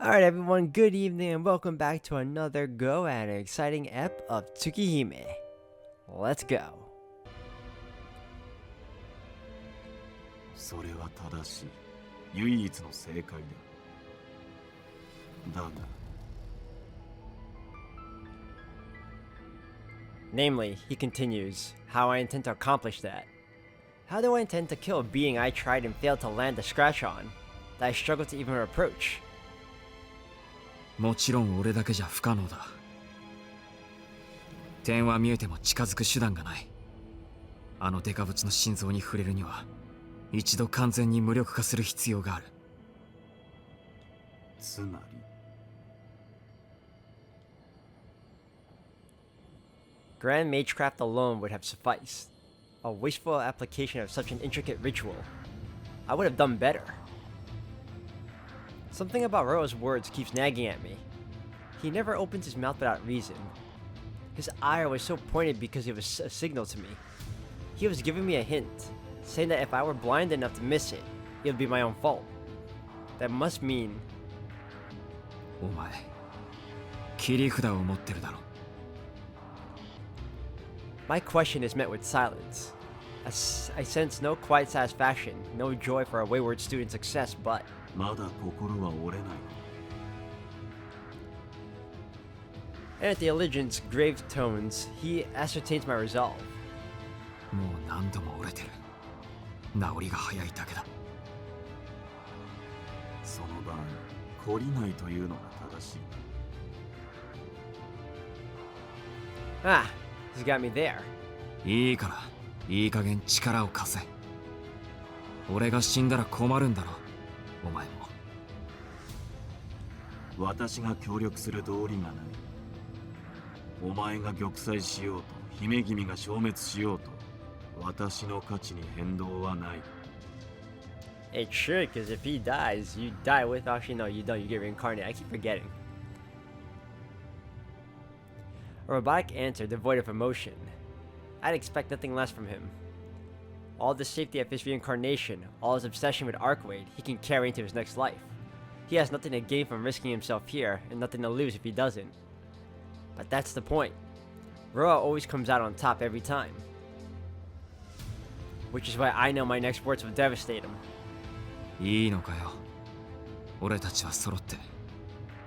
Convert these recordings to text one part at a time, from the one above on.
Alright everyone, good evening and welcome back to another go at an exciting ep of Tsukihime. Let's go. それは正しい。唯一の正解だ。だが Namely, he continues, how I intend to accomplish that. How do I intend to kill a being I tried and failed to land a scratch on, that I struggled to even approach? もちろん俺だけじゃ不可能だ。点は見えても近づく手段がない。あのデカブツの心臓に触れるには一度完全に無力化する必要がある。つまり Grand Magecraft alone would have sufficed. A wasteful application of such an intricate ritual. I would have done better. Something about Roa's words keeps nagging at me. He never opens his mouth without reason. His ire was so pointed because it was a signal to me. He was giving me a hint, saying that if I were blind enough to miss it, it would be my own fault. That must mean... お前、切り札を持ってるだろ。My question is met with silence. I sense no quiet satisfaction, no joy for a wayward student's success, but... まだ心は折れない。 And at the Allegiant's grave tones, he ascertains my resolve. もう何度も折れてる。治りが早いだけだ。その場合、懲りないというのが正しい。 Ah, he's got me there. いいから、いい加減力を貸せ。俺が死んだら困るんだろ。お前も。私が協力する道理がない。お前が玉砕しようと、姫君が消滅しようと、私の価値に変動はない。 It should, because if he dies, you die with... Actually, no, you don't. You get reincarnated. I keep forgetting. A robotic answer devoid of emotion. I'd expect nothing less from him. All the safety of his reincarnation, all his obsession with Arkwade, he can carry into his next life. He has nothing to gain from risking himself here, and nothing to lose if he doesn't. But that's the point. Roa always comes out on top every time. Which is why I know my next words will devastate him. いいのかよ。俺たちは揃って、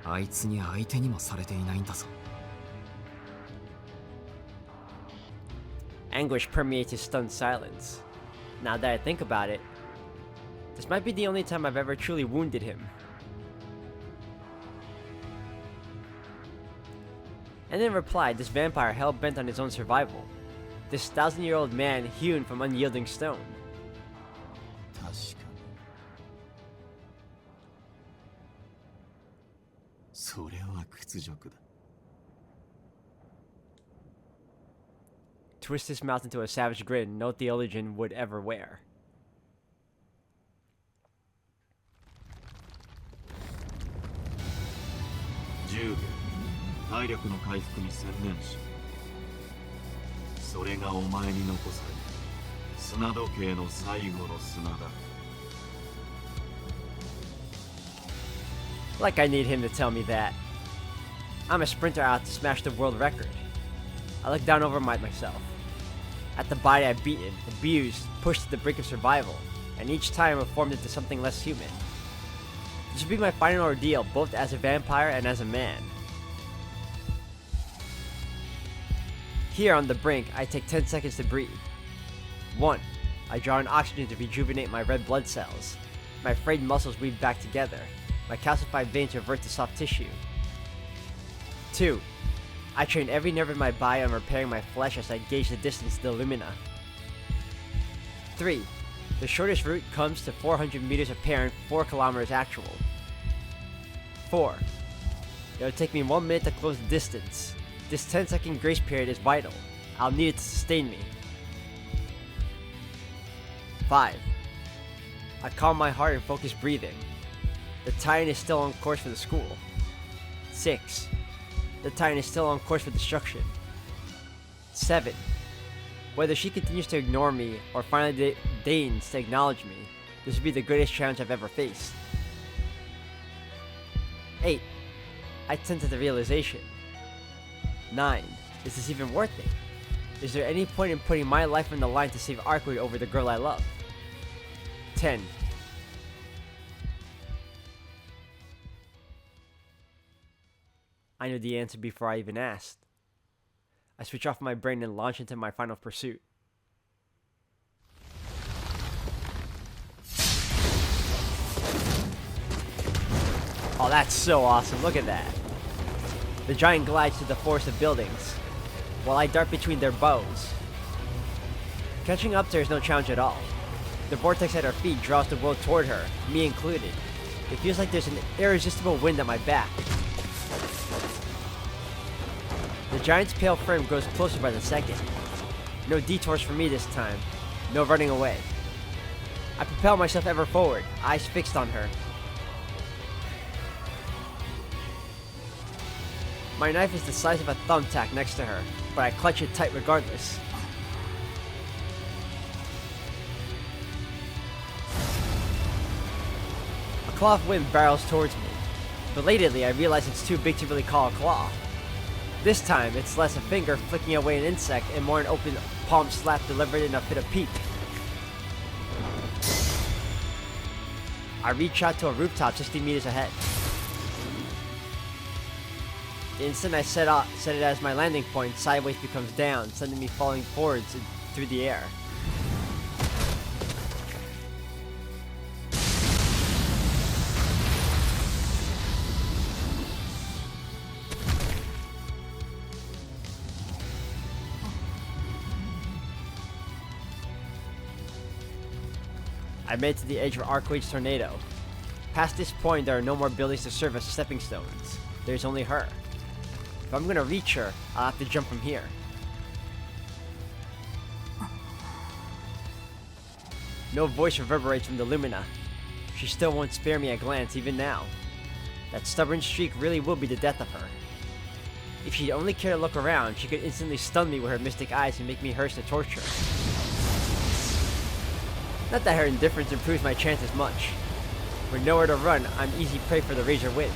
あいつに相手にもされていないんだぞ。Anguish permeates his stunned silence. Now that I think about it, this might be the only time I've ever truly wounded him. And in reply, this vampire hell-bent on his own survival. This 1,000-year-old man hewn from unyielding stone. 確かに。それは屈辱だ。 Twist his mouth into a savage grin no theologian would ever wear. 10秒、体力の回復に専念し、それがお前に残される砂時計の最後の砂だ。 Like I need him to tell me that. I'm a sprinter out to smash the world record. I look down over myself. At the body I've beaten, abused, pushed to the brink of survival, and each time reformed into something less human. This will be my final ordeal, both as a vampire and as a man. Here on the brink, I take 10 seconds to breathe. 1. I draw in oxygen to rejuvenate my red blood cells. My frayed muscles weave back together. My calcified veins revert to soft tissue. 2. I train every nerve in my body on repairing my flesh as I gauge the distance to the Lumina. 3. The shortest route comes to 400 meters apparent, 4 kilometers actual. 4. It'll take me 1 minute to close the distance. This 10-second grace period is vital. I'll need it to sustain me. 5. I calm my heart and focus breathing. The Titan is still on course for the school. 6. The Titan is still on course for destruction. 7. Whether she continues to ignore me or finally deigns to acknowledge me, this will be the greatest challenge I've ever faced. 8. I tend to the realization. 9. Is this even worth it? Is there any point in putting my life on the line to save Arcwood over the girl I love? 10. I knew the answer before I even asked. I switch off my brain and launch into my final pursuit. Oh, that's so awesome. Look at that. The giant glides through the forest of buildings, while I dart between their bows. Catching up to her is no challenge at all. The vortex at her feet draws the world toward her, me included. It feels like there's an irresistible wind at my back. The giant's pale frame grows closer by the second. No detours for me this time. No running away. I propel myself ever forward, eyes fixed on her. My knife is the size of a thumbtack next to her, but I clutch it tight regardless. A claw of wind barrels towards me. Belatedly, I realize it's too big to really call a claw. This time, it's less a finger flicking away an insect and more an open palm slap delivered in a fit of pique. I reach out to a rooftop 60 meters ahead. The instant I set it as my landing point, sideways becomes down, sending me falling forwards through the air. I made it to the edge of Arcwade's tornado. Past this point, there are no more buildings to serve as stepping stones. There's only her. If I'm gonna reach her, I'll have to jump from here. No voice reverberates from the Lumina. She still won't spare me a glance even now. That stubborn streak really will be the death of her. If she'd only care to look around, she could instantly stun me with her mystic eyes and make me hers to torture. Not that her indifference improves my chances much. With nowhere to run, I'm easy prey for the Razor Wind.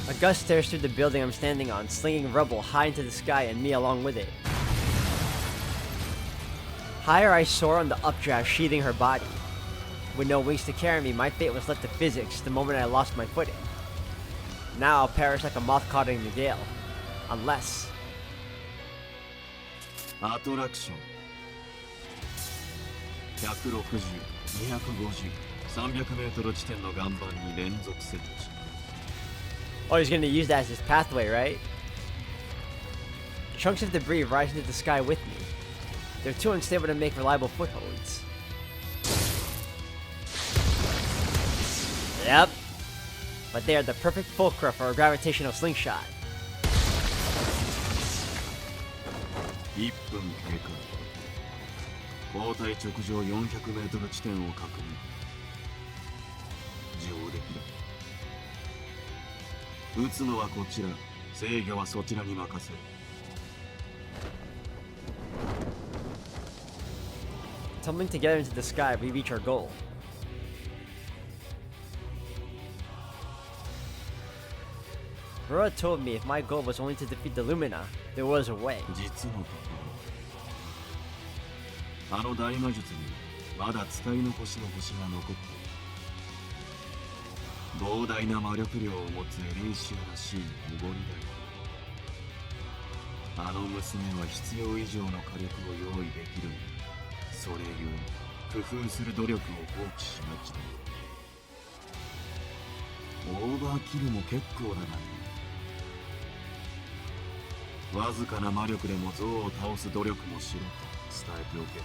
A gust tears through the building I'm standing on, slinging rubble high into the sky and me along with it. Higher I soar on the updraft sheathing her body. With no wings to carry me, my fate was left to physics the moment I lost my footing. Now I'll perish like a moth caught in the gale. Unless... アトラクション160、250、300メートル地点の岩盤に連続設置。 Oh, he's gonna use that as his pathway, right? Chunks of debris rise into the sky with me. They're too unstable to make reliable footholds. Yep. But they are the perfect fulcrum for a gravitational slingshot. 1分経過。交代直上400メートル地点を確認。上出来だ。撃つのはこちら、制御はそちらに任せる。Tumbling together into the sky, we reach our goal. Rora told me if my goal was only to defeat the Lumina, there was a way. 実のところ、あの大魔術にまだ使い残しの星が残っている。膨大な魔力量を持つエリーシアらしいおごりだよ。あの娘は必要以上の火力を用意できる。それゆえ工夫する努力を放棄しがちだ。オーバーキルも結構だがね。わずかな魔力でも像を倒す努力もしろと伝えておけ。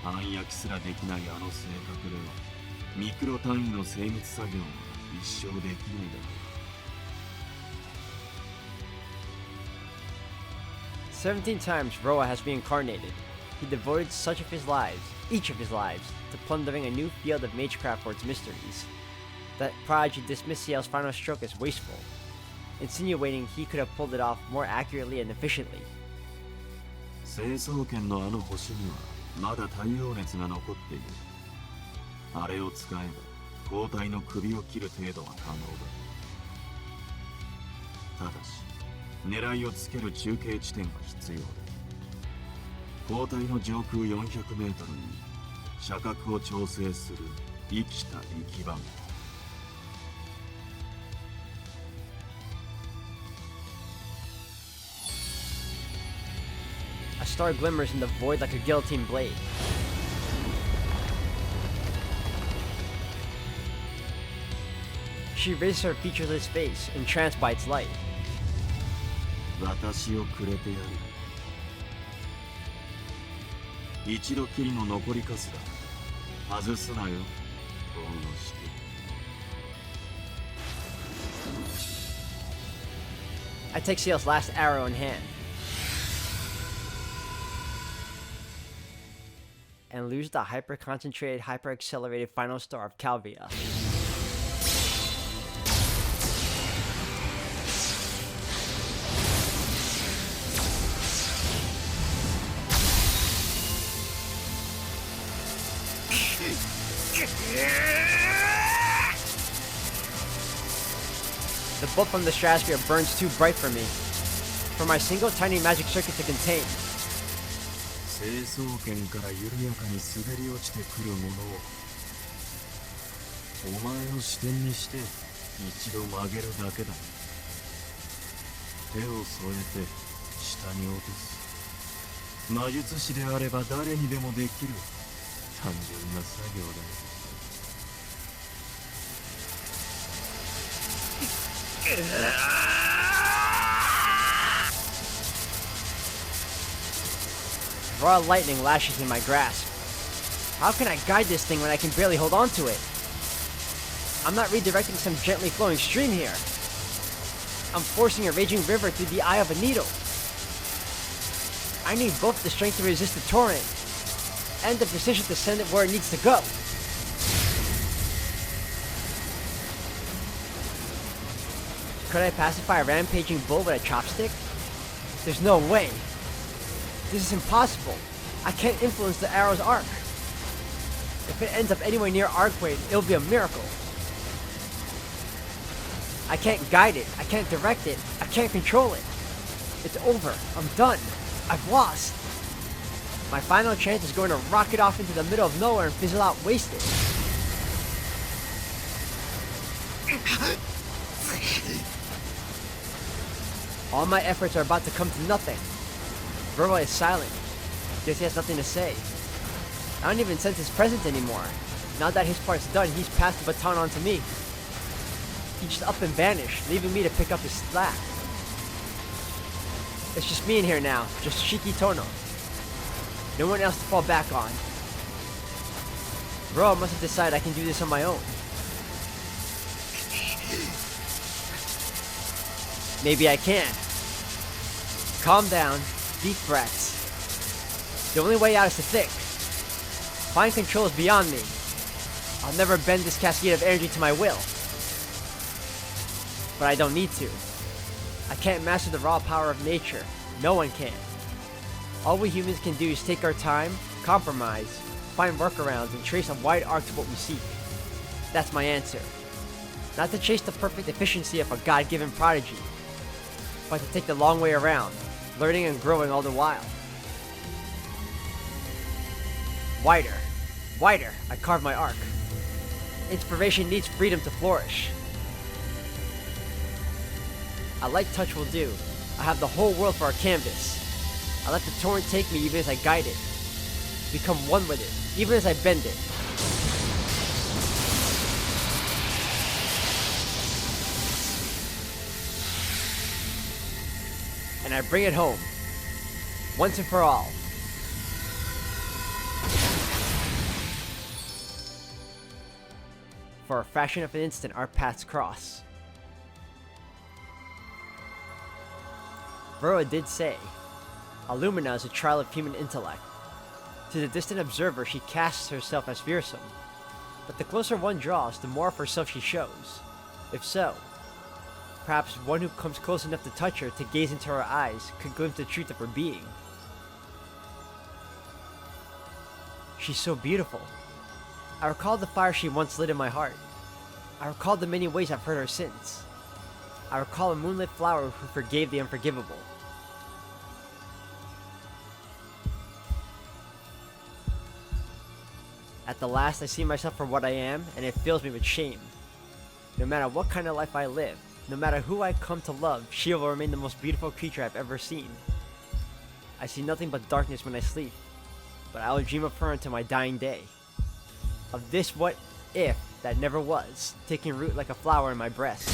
まあ、暗躍すらできないあの性格ではミクロ単位の精密作業は一生できないだろう。17 times Roa has reincarnated. He devoted each of his lives, to plundering a new field of magecraft for its mysteries. That prodigy dismissed Ciel's final stroke as wasteful. insinuating he could have pulled it off more accurately and efficiently. 成層圏のあの星にはまだ太陽熱が残っている。あれを使えば交代の首を切る程度は可能だ。ただし狙いをつける中継地点が必要だ。交代の上空400メートルに射角を調整する生きた力場が。A star glimmers in the void like a guillotine blade. She raises her featureless face, entranced by its light. 私をくれてやる。一度きりの残りカスだ。外すなよ。おろして。I take Seal's last arrow in hand. And lose the hyper-concentrated, hyper-accelerated final star of Calvia. The bolt from the stratosphere burns too bright for me, for my single tiny magic circuit to contain. 成層圏から緩やかに滑り落ちてくるものをお前を視点にして一度曲げるだけだ。手を添えて下に落とす。魔術師であれば誰にでもできる単純な作業だ。Raw lightning lashes in my grasp. How can I guide this thing when I can barely hold on to it? I'm not redirecting some gently flowing stream here. I'm forcing a raging river through the eye of a needle. I need both the strength to resist the torrent and the precision to send it where it needs to go. Could I pacify a rampaging bull with a chopstick? There's no way. This is impossible. I can't influence the arrow's arc. If it ends up anywhere near Arcwade, it'll be a miracle. I can't guide it. I can't direct it. I can't control it. It's over. I'm done. I've lost. My final chance is going to rocket off into the middle of nowhere and fizzle out wasted. All my efforts are about to come to nothing. Verbo is silent. Guess he has nothing to say. I don't even sense his presence anymore. Now that his part's done, he's passed the baton on to me. He just up and vanished, leaving me to pick up his slack. It's just me in here now, just Shiki Tono. No one else to fall back on. Verbo must have decided I can do this on my own. Maybe I can. Calm down, deep breaths. The only way out is to think. Fine control is beyond me. I'll never bend this cascade of energy to my will. But I don't need to. I can't master the raw power of nature. No one can. All we humans can do is take our time, compromise, find workarounds, and trace a wide arc to what we seek. That's my answer. Not to chase the perfect efficiency of a God-given prodigy, but to take the long way around, learning and growing all the while. Wider, wider, I carve my arc. Inspiration needs freedom to flourish. A light touch will do. I have the whole world for a canvas. I let the torrent take me even as I guide it. Become one with it, even as I bend it. And I bring it home. Once and for all. For a fraction of an instant, our paths cross. Verra did say, Illumina is a trial of human intellect. To the distant observer, she casts herself as fearsome. But the closer one draws, the more of herself she shows. If so, Perhaps one who comes close enough to touch her, to gaze into her eyes, could glimpse the truth of her being. She's so beautiful. I recall the fire she once lit in my heart. I recall the many ways I've hurt her since. I recall a moonlit flower who forgave the unforgivable. At the last, I see myself for what I am, and it fills me with shame. No matter what kind of life I live, no matter who I come to love, she will remain the most beautiful creature I've ever seen. I see nothing but darkness when I sleep, but I will dream of her until my dying day. Of this what if that never was, taking root like a flower in my breast.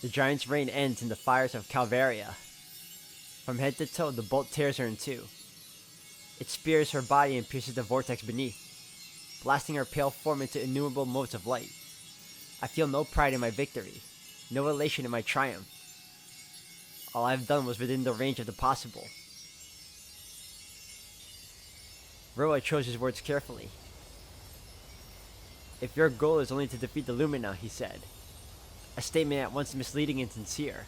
The giant's reign ends in the fires of Calvaria. From head to toe, the bolt tears her in two. It spears her body and pierces the vortex beneath, blasting her pale form into innumerable motes of light. I feel no pride in my victory, no elation in my triumph. All I've done was within the range of the possible. Roa chose his words carefully. If your goal is only to defeat the Lumina, he said, a statement at once misleading and sincere.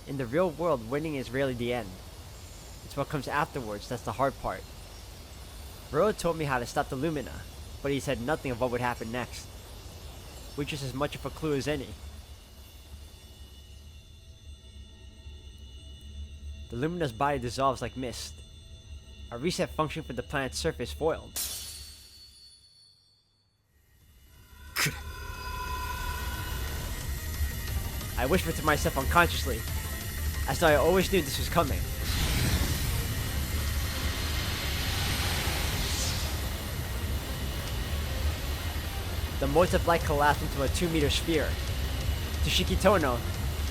In the real world, winning is rarely the end. It's what comes afterwards that's the hard part. Roa told me how to stop the Lumina, but he said nothing of what would happen next, which is as much of a clue as any. The Lumina's body dissolves like mist. A reset function for the planet's surface foiled. I whispered to myself unconsciously, as though I always knew this was coming. The motes of light collapsed into a 2-meter sphere. To Shikitono,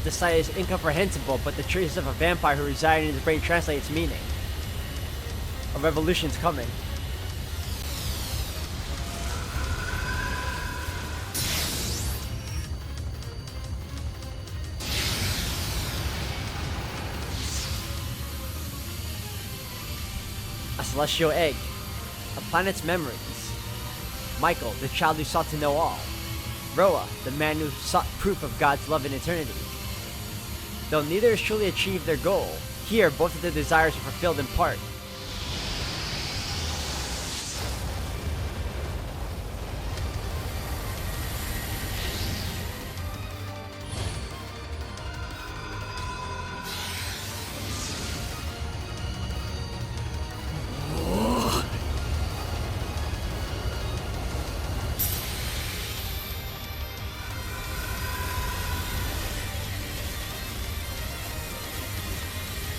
the sight is incomprehensible, but the traces of a vampire who resided in his brain translate its meaning. A revolution's coming. A celestial egg. A planet's memories. Michael, the child who sought to know all. Roa, the man who sought proof of God's love in eternity. Though neither has truly achieved their goal, here both of their desires are fulfilled in part.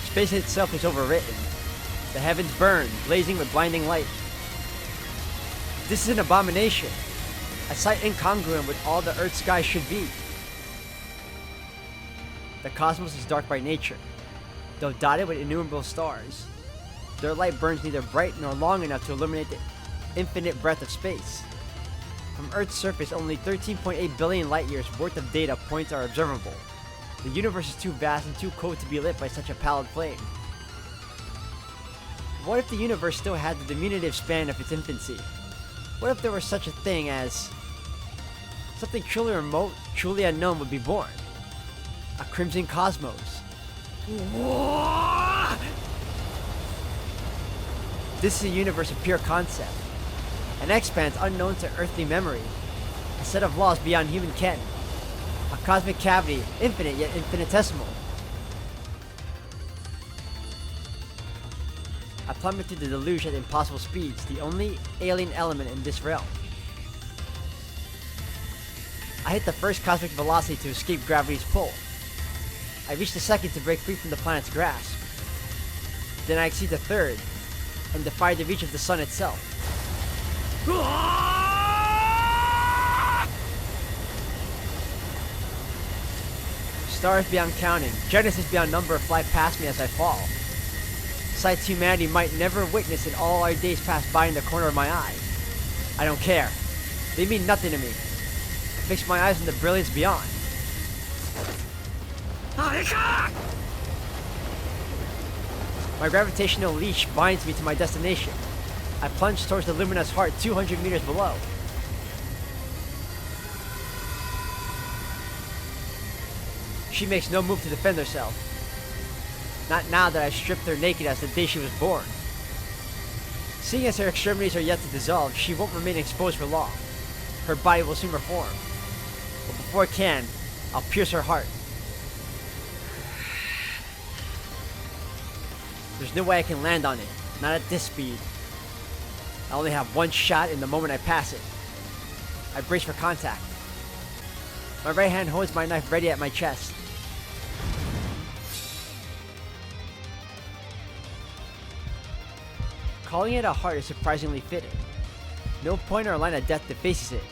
Space itself is overwritten. The heavens burn, blazing with blinding light. This is an abomination, a sight incongruent with all the Earth's sky should be. The cosmos is dark by nature, though dotted with innumerable stars. Their light burns neither bright nor long enough to illuminate the infinite breadth of space. From Earth's surface, only 13.8 billion light years worth of data points are observable. The universe is too vast and too cold to be lit by such a pallid flame. What if the universe still had the diminutive span of its infancy? What if there were such a thing as something truly remote, truly unknown would be born? A crimson cosmos. This is a universe of pure concept. An expanse unknown to earthly memory. A set of laws beyond human ken. A cosmic cavity, infinite yet infinitesimal. I plummet through the deluge at impossible speeds, the only alien element in this realm. I hit the first cosmic velocity to escape gravity's pull. I reach the second to break free from the planet's grasp. Then I exceed the third, and defy the reach of the sun itself. Stars beyond counting, genesis beyond number fly past me as I fall. Sights humanity might never witness in all our days pass by in the corner of my eye. I don't care. They mean nothing to me. I fix my eyes on the brilliance beyond. My gravitational leash binds me to my destination. I plunge towards the Lumina's heart 200 meters below. She makes no move to defend herself. Not now that I've stripped her naked as the day she was born. Seeing as her extremities are yet to dissolve, she won't remain exposed for long. Her body will soon reform. But before it can, I'll pierce her heart. There's no way I can land on it, not at this speed. I only have one shot in the moment I pass it. I brace for contact. My right hand holds my knife ready at my chest. Calling it a heart is surprisingly fitting. No point or line of death defaces it.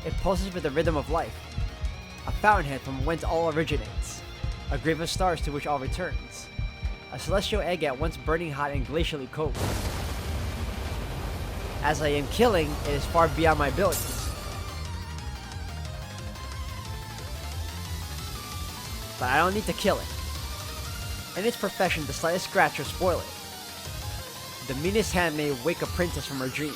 It pulses with the rhythm of life. A fountainhead from whence all originates. A grave of stars to which all returns. A celestial egg at once burning hot and glacially cold. As I am killing, it is far beyond my abilities. But I don't need to kill it. In its perfection, the slightest scratch will spoil it. The meanest hand may wake a princess from her dream.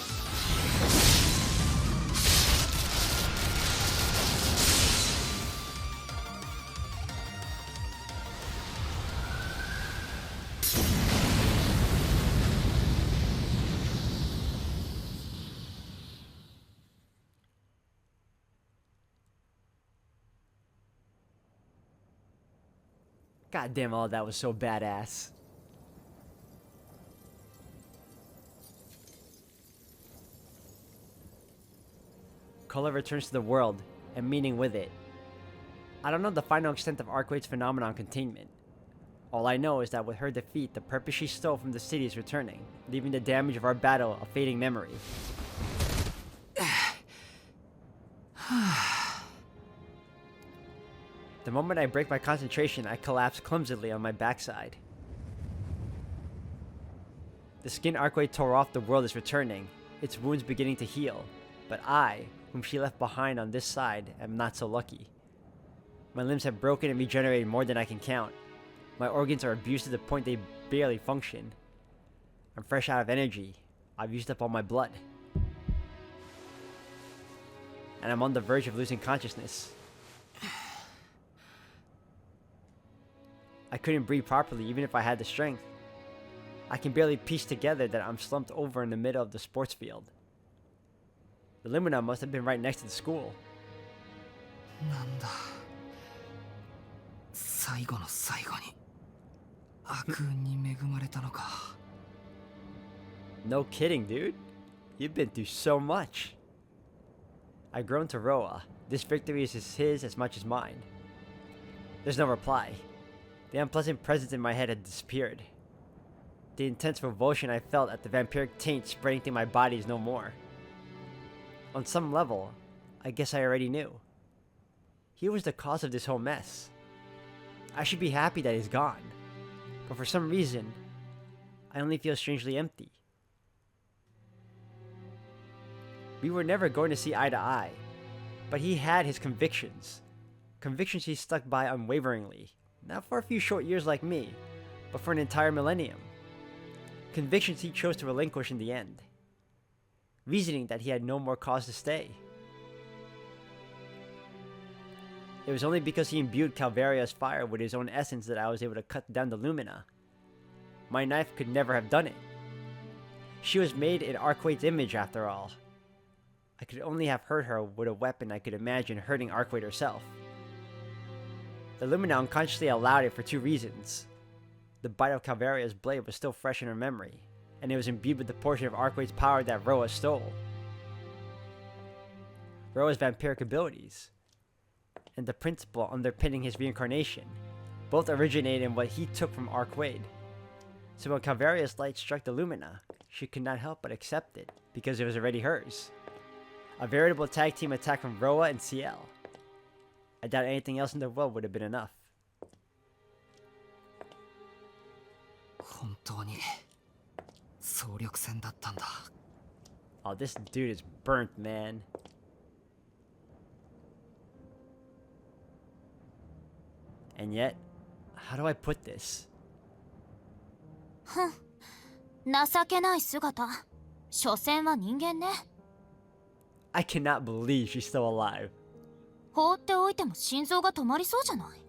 God damn, all that was so badass. Color returns to the world, and meaning with it. I don't know the final extent of Arcwade's phenomenon containment. All I know is that with her defeat, the purpose she stole from the city is returning, leaving the damage of our battle a fading memory. The moment I break my concentration, I collapse clumsily on my backside. The skin Arcwade tore off the world is returning, its wounds beginning to heal, but I, whom she left behind on this side, am not so lucky. My limbs have broken and regenerated more than I can count. My organs are abused to the point they barely function. I'm fresh out of energy. I've used up all my blood. And I'm on the verge of losing consciousness. I couldn't breathe properly even if I had the strength. I can barely piece together that I'm slumped over in the middle of the sports field. The Lumina must have been right next to the school. No kidding, dude. You've been through so much. I groan to Roa. This victory is his as much as mine. There's no reply. The unpleasant presence in my head had disappeared. The intense revulsion I felt at the vampiric taint spreading through my body is no more. On some level, I guess I already knew. He was the cause of this whole mess. I should be happy that he's gone. But for some reason, I only feel strangely empty. We were never going to see eye to eye, but he had his convictions. Convictions he stuck by unwaveringly, not for a few short years like me, but for an entire millennium. Convictions he chose to relinquish in the end, reasoning that he had no more cause to stay. It was only because he imbued Calvaria's fire with his own essence that I was able to cut down the Lumina. My knife could never have done it. She was made in Arcwade's image after all. I could only have hurt her with a weapon I could imagine hurting Arcwade herself. The Lumina unconsciously allowed it for two reasons. The bite of Calvaria's blade was still fresh in her memory, and it was imbued with the portion of Arcwade's power that Roa stole. Roa's vampiric abilities, and the principle underpinning his reincarnation, both originated in what he took from Arcwade. So when Calvaria's light struck the Lumina, she could not help but accept it, because it was already hers. A veritable tag team attack from Roa and CL. I doubt anything else in the world would have been enough. Oh, this dude is burnt, man. And yet, how do I put this? ふん、情けない姿。所詮は人間ね。I cannot believe she's still alive. 放っておいても心臓が止まりそうじゃない。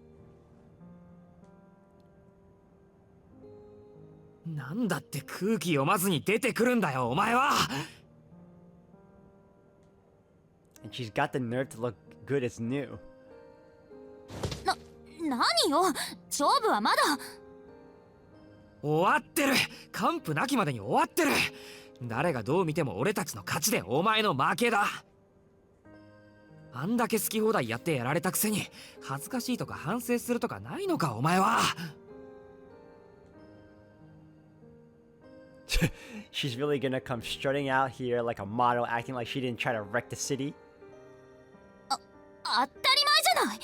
なんだって空気読まずに出てくるんだよお前は。 And she's got the nerve to look good as new. 何よ、勝負はまだ。終わってる。完膚なきまでに終わってる。誰がどう見ても俺たちの勝ちでお前の負けだ。あんだけ好き放題やってやられたくせに恥ずかしいとか反省するとかないのかお前は。She's really gonna come strutting out here like a model, acting like she didn't try to wreck the city. 当たり前じゃない。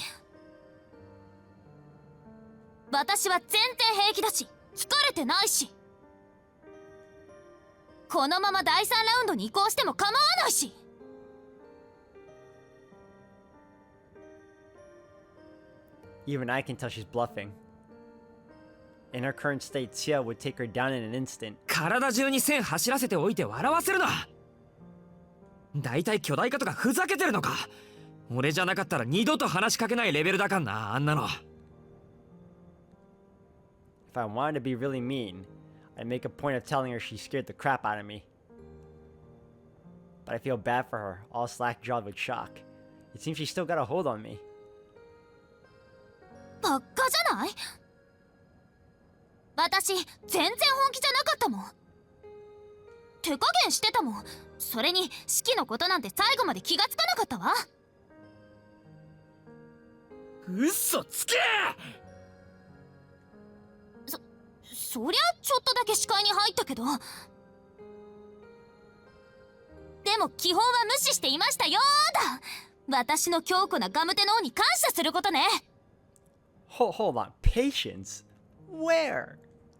私は全然平気だし、疲れてないし。このまま第3ラウンドに移行しても構わないし。Even I can tell she's bluffing. In her current state, Tia would take her down in an instant. 体中に線走らせておいて笑わせるな。だいたい巨大化とかふざけてるのか。俺じゃなかったら二度と話しかけないレベルだかんな、あんなの。If I wanted to be really mean, I'd make a point of telling her she scared the crap out of me. But I feel bad for her, all slack-jawed with shock. It seems she's still got a hold on me. バッカじゃない？私、全然本気じゃなかったもん。手加減してたもん。それに、式のことなんて最後まで気がつかなかったわ。嘘つけ！そりゃちょっとだけ視界に入ったけど。でも基本は無視していましたよーだ。私の強固なガムテ脳に感謝することね。Hold on. Patience? Where?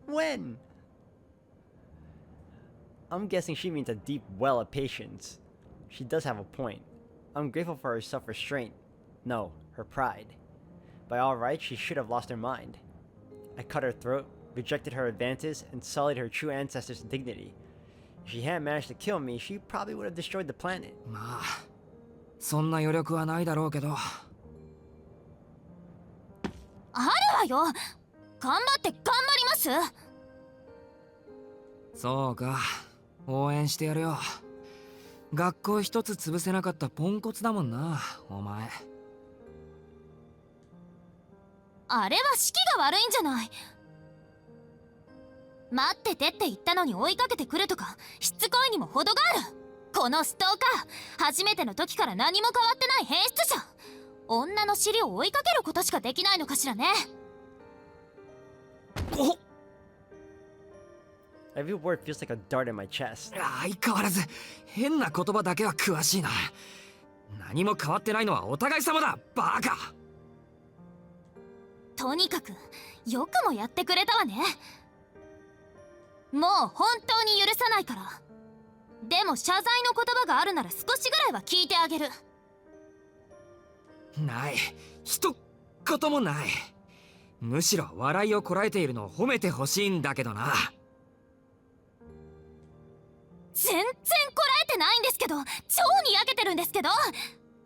When? I'm guessing she means a deep well of patience. She does have a point. I'm grateful for her self-restraint. No, her pride. By all rights, she should have lost her mind. I cut her throat, rejected her advances, and sullied her true ancestors' dignity. If she hadn't managed to kill me, she probably would have destroyed the planet. まあ、そんな余力はないだろうけど。あるわよ。頑張って頑張ります。そうか、応援してやるよ。学校一つ潰せなかったポンコツだもんな、お前。あれは式が悪いんじゃない。待っててって言ったのに追いかけてくるとか、しつこいにも程がある。このストーカー、初めての時から何も変わってない変質者。女の尻を追いかけることしかできないのかしらね。おっ、 Every word feels like a dart in my chest. 相変わらず変な言葉だけは詳しいな。何も変わってないのはお互い様だ、バカ。とにかくよくもやってくれたわね。もう本当に許さないから。でも謝罪の言葉があるなら少しぐらいは聞いてあげる。ない、一言もない。むしろ笑いをこらえているのを褒めてほしいんだけどな。全然こらえてないんですけど、超にやけてるんですけど。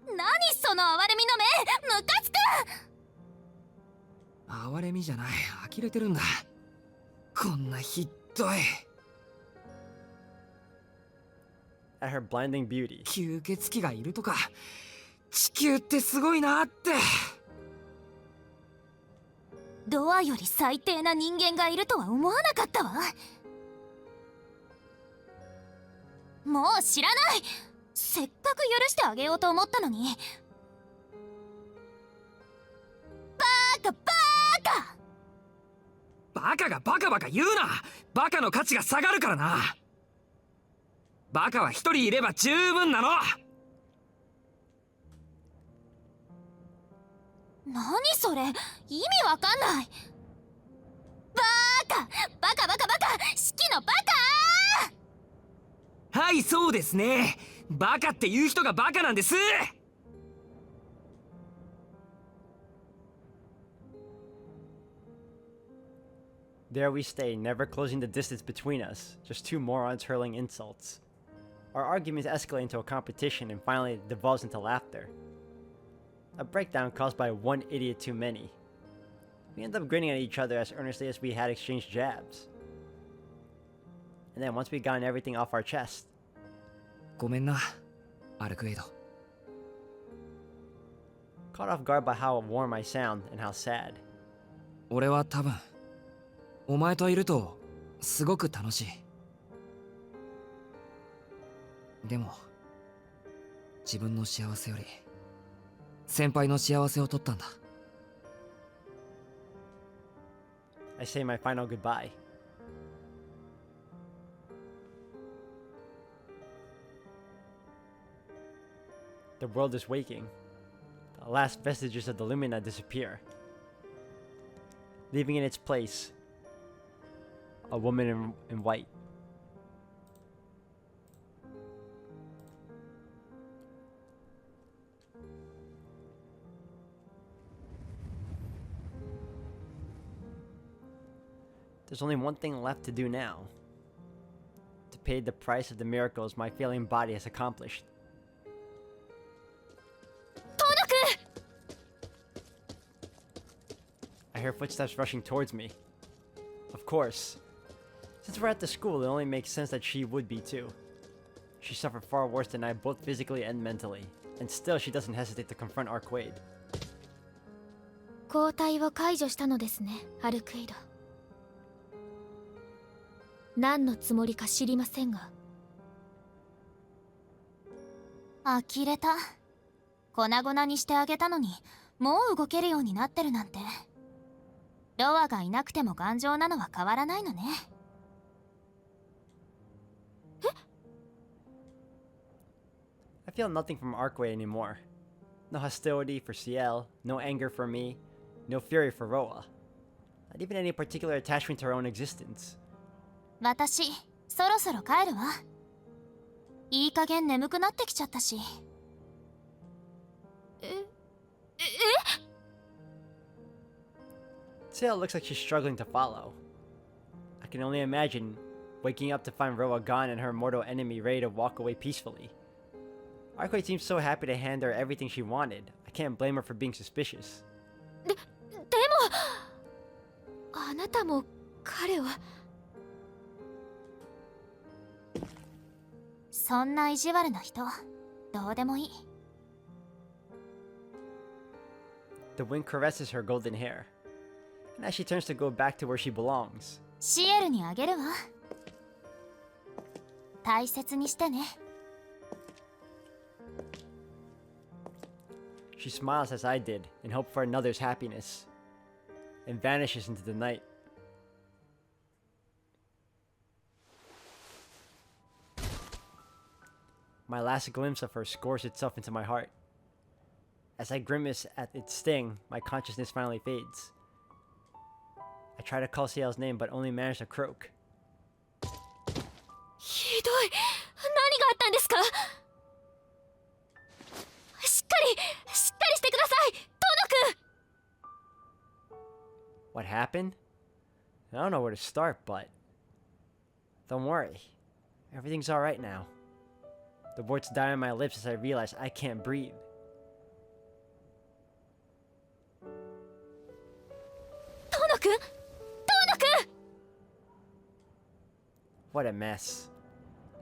何その哀れみの目、ムカつく。哀れみじゃない、呆れてるんだ。こんなひどい。At her blinding beauty. 吸血鬼がいるとか、地球ってすごいなって。ドアより最低な人間がいるとは思わなかったわ。もう知らない。せっかく許してあげようと思ったのに。バカバカ。バカがバカバカ言うな。バカの価値が下がるからな。バカは一人いれば十分なの。何それ、意味わかんない。バカバカバカバカ、式のバカ。はい、そうですね。バカっていう人がバカなんです。There we stay, never closing the distance between us, just two morons hurling insults. Our arguments escalate into a competition and finally devolves into laughter. A breakdown caused by one idiot too many. We end up grinning at each other as earnestly as we had exchanged jabs. And then once we gotten everything off our chest, ごめんな、アルクエイド。 caught off guard by how warm I sound and how sad. 俺は多分、お前といるとすごく楽しい。でも、自分の幸せより先輩の幸せを取ったんだ。 I say my final goodbye. The world is waking. The last vestiges of the Lumina disappear, leaving in its place a woman in white. There's only one thing left to do now. To pay the price of the miracles my failing body has accomplished. I hear footsteps rushing towards me. Of course. Since we're at the school, it only makes sense that she would be too. She suffered far worse than I, both physically and mentally. And still she doesn't hesitate to confront Arquade. 交代を解除したのですね、アルクエイド。何のつもりか知りませんが。呆れた。粉々にしてあげたのに、もう動けるようになってるなんて。ロアがいなくても頑丈なのは変わらないのね。え？ I feel nothing from Arquade anymore. No hostility for Ciel, no anger for me, no fury for Roa. Not even any particular attachment to her own existence. 私、そろそろ帰るわ。いい加減眠くなってきちゃったし。Ciel looks like she's struggling to follow. I can only imagine waking up to find Roa gone and her mortal enemy ready to walk away peacefully. Arquade seems so happy to hand her everything she wanted. I can't blame her for being suspicious. でも、あなたも彼を。そんな意地悪な人、どうでもいい。The wind caresses her golden hair. And as she turns to go back to where she belongs, シエルにあげるわ。大切にしてね。she smiles as I did in hope for another's happiness, and vanishes into the night. My last glimpse of her scores itself into my heart. As I grimace at its sting, my consciousness finally fades. I try to call Ciel's name, but only manage to croak. ひどい。何があったんですか？しっかりしてください、トノ君。 What happened? I don't know where to start, but don't worry. Everything's alright now. The words die on my lips as I realize I can't breathe. What a mess.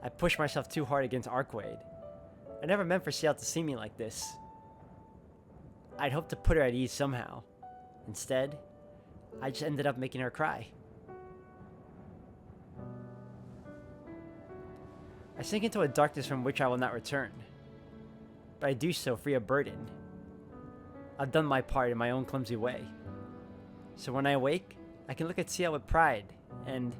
I pushed myself too hard against Arquade. I never meant for Ciel to see me like this. I'd hoped to put her at ease somehow. Instead, I just ended up making her cry. I sink into a darkness from which I will not return. But I do so free of burden. I've done my part in my own clumsy way. So when I awake, I can look at Ciel with pride and